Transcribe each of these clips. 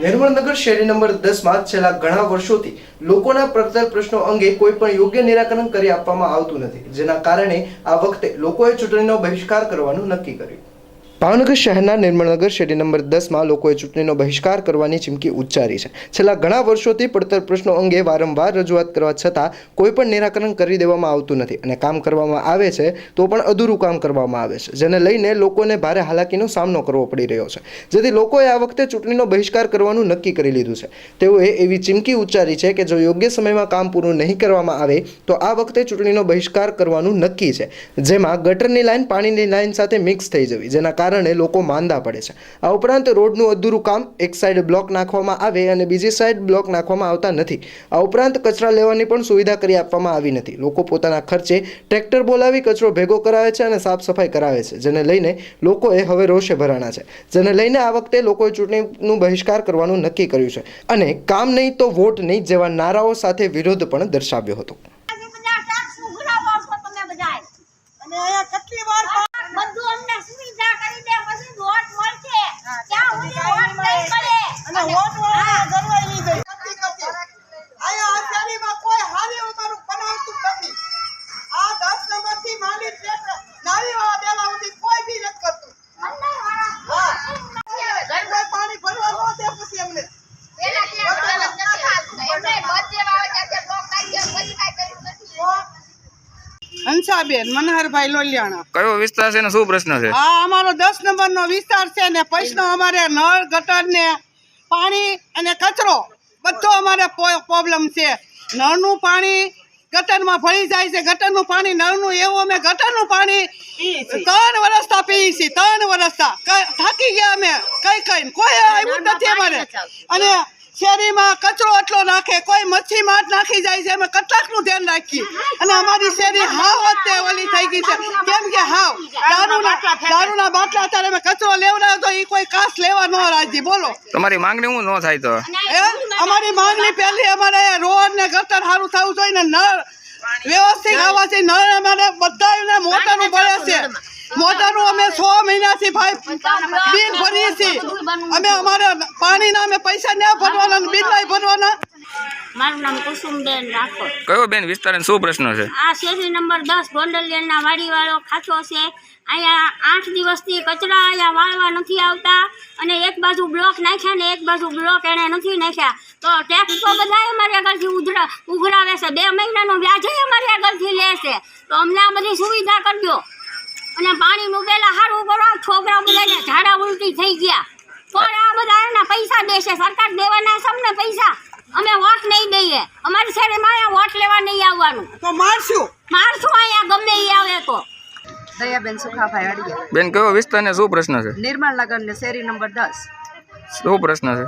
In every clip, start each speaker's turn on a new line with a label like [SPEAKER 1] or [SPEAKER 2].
[SPEAKER 1] નિર્મળનગર શેરી નંબર 10 માં છેલ્લા ઘણા વર્ષોથી લોકોના પડતર પ્રશ્નો અંગે કોઈ પણ યોગ્ય નિરાકરણ કરી આપવામાં આવતું નથી, જેના કારણે આ વખતે લોકોએ ચૂંટણીનો બહિષ્કાર કરવાનું નક્કી કર્યું। ભાવનગર શહેરના નિર્મળનગર શેરી નંબર 10 માં લોકોએ ચૂંટણીનો બહિષ્કાર કરવાની ચીમકી ઉચ્ચારી છે। છેલ્લા ઘણા વર્ષોથી પડતર પ્રશ્નો અંગે વારંવાર રજૂઆત કરવા છતાં કોઈ પણ નિરાકરણ કરી દેવામાં આવતું નથી અને કામ કરવામાં આવે છે તો પણ અધૂરું કામ કરવામાં આવે છે, જેને લઈને લોકોને ભારે હાલાકીનો સામનો કરવો પડી રહ્યો છે, જેથી લોકોએ આ વખતે ચૂંટણીનો બહિષ્કાર કરવાનું નક્કી કરી લીધું છે। તેઓએ એવી ચીમકી ઉચ્ચારી છે કે જો યોગ્ય સમયમાં કામ પૂરું નહીં કરવામાં આવે તો આ વખતે ચૂંટણીનો બહિષ્કાર કરવાનું નક્કી છે, જેમાં ગટરની લાઈન પાણીની લાઈન સાથે મિક્સ થઈ જવી, જેના કારણે લોકો માંદા પડે છે। આ ઉપરાંત રોડનું અધૂરું કામ, એક સાઈડ બ્લોક નાખવામાં આવે અને બીજી સાઈડ બ્લોક નાખવામાં આવતા નથી। આ ઉપરાંત કચરા લેવાની પણ સુવિધા કરી આપવામાં આવી નથી। લોકો પોતાના ખર્ચે ટ્રેક્ટર બોલાવી કચરો ભેગો કરાવે છે અને સાફ સફાઈ કરાવે છે, જેને લઈને લોકોએ હવે રોષે ભરાણા છે, જેને લઈને આ વખતે લોકોએ ચૂંટણીનું બહિષ્કાર કરવાનું નક્કી કર્યું છે અને કામ નહીં તો વોટ નહીં જેવા નારાઓ સાથે વિરોધ પણ દર્શાવ્યો હતો।
[SPEAKER 2] હંસાબેન મનહરભાઈ લોલિયાણા।
[SPEAKER 3] કયો વિસ્તાર છે ને શું પ્રશ્ન છે?
[SPEAKER 2] આ અમારો 10 નંબરનો વિસ્તાર છે ને પ્રશ્ન અમારે નળ ગટર ને પાણી અને કચરો બધો અમારે પ્રોબ્લેમ છે। નળનું પાણી ગટરમાં ભળી જાય છે, ગટરનું પાણી નળનું એવું અમે ગટરનું પાણી 3 વર્ષથી પીએ છીએ, 3 વર્ષથી થાકી ગયા અમે કઈ કોઈ આવ્યું નથી અમારે। અને શેરીમાં કચરો એટલો નાખે, કોઈ મચ્છી માટ નાખી જાય છે, અમે કટલાકનું ધ્યાન રાખીએ અને અમારી શેરી હાવ અત્તે ઓલી થઈ ગઈ છે, કેમ કે હાવ દારૂના બાટલા અત્યારે અમે કચરો લેવડાવ્યો તો એ કોઈ કાસ લેવા ન રાજી। બોલો
[SPEAKER 3] તમારી માંગણી શું ન થાય તો?
[SPEAKER 2] અમારી માંગણી પહેલી અમારે રોડ ને ગટર સારું થવું જોઈએ ને નળ વ્યવસ્થિત આવવા છે। નળ અમારે બધા મોટરનું ભરે છે, મોટરનું અમે 6 મહિનાથી ભાઈ બિલ ભરીએ છીએ અમે। અમારે પાણીના અમે પૈસા ના ભરવાના, બિલ નહીં ભરવાના।
[SPEAKER 4] મારું નામ કુસુમબેન રાઠોડ।
[SPEAKER 3] કયો બેન વિસ્તાર અને શું પ્રશ્ન છે?
[SPEAKER 4] આ શેરી નંબર 10 ગોંડલિયાના વાડીવાળો ખાચો છે। અહીંયા 8 દિવસથી કચરા અહીંયા વાળવા નથી આવતા અને એક બાજુ બ્લોક નાખ્યા ને એક બાજુ બ્લોક એણે નથી નાખ્યા, તો ટેક્સ તો બધા અમારી આગળથી ઉઘરાવે છે, 2 મહિનાનું વ્યાજ અમારી આગળથી લે છે, તો અમને આ બધી સુવિધા કરજો અને પાણીનું પહેલાં સારું કરો। છોકરા બધાને ઝાડા ઉલટી થઈ ગયા પણ આ બધા એના પૈસા દેશે, સરકાર દેવાના છે અમને પૈસા, અમે વોટ નહીં દઈએ। અમારી શેરીમાં અહીંયા વોટ લેવા નહીં આવવાનું,
[SPEAKER 2] તો મારશું
[SPEAKER 4] અહીંયા ગમે એ આવે તો।
[SPEAKER 5] દયાબેન સુખાભાઈ અડિયા।
[SPEAKER 3] બેન કયો વિસ્તાર ને શું પ્રશ્ન છે?
[SPEAKER 5] નિર્મળનગર ને શેરી નંબર 10।
[SPEAKER 3] શું પ્રશ્ન છે?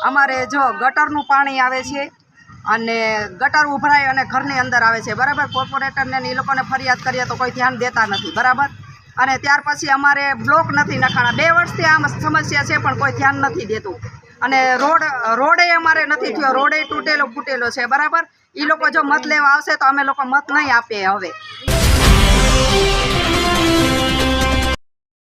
[SPEAKER 5] અમારે જો ગટરનું પાણી આવે છે અને ગટર ઉભરાય અને ઘરની અંદર આવે છે, બરાબર। કોર્પોરેટરને એ લોકોને ફરિયાદ કરીએ તો કોઈ ધ્યાન દેતા નથી, બરાબર। અને ત્યાર પછી અમારે બ્લોક નથી નખાણા, 2 વર્ષથી આ સમસ્યા છે પણ કોઈ ધ્યાન નથી દેતું। અને રોડે અમારે નથી થયો, રોડે તૂટેલો ફૂટેલો છે, બરાબર। એ લોકો જો મત લેવા આવશે તો અમે લોકો મત નહીં આપીએ હવે।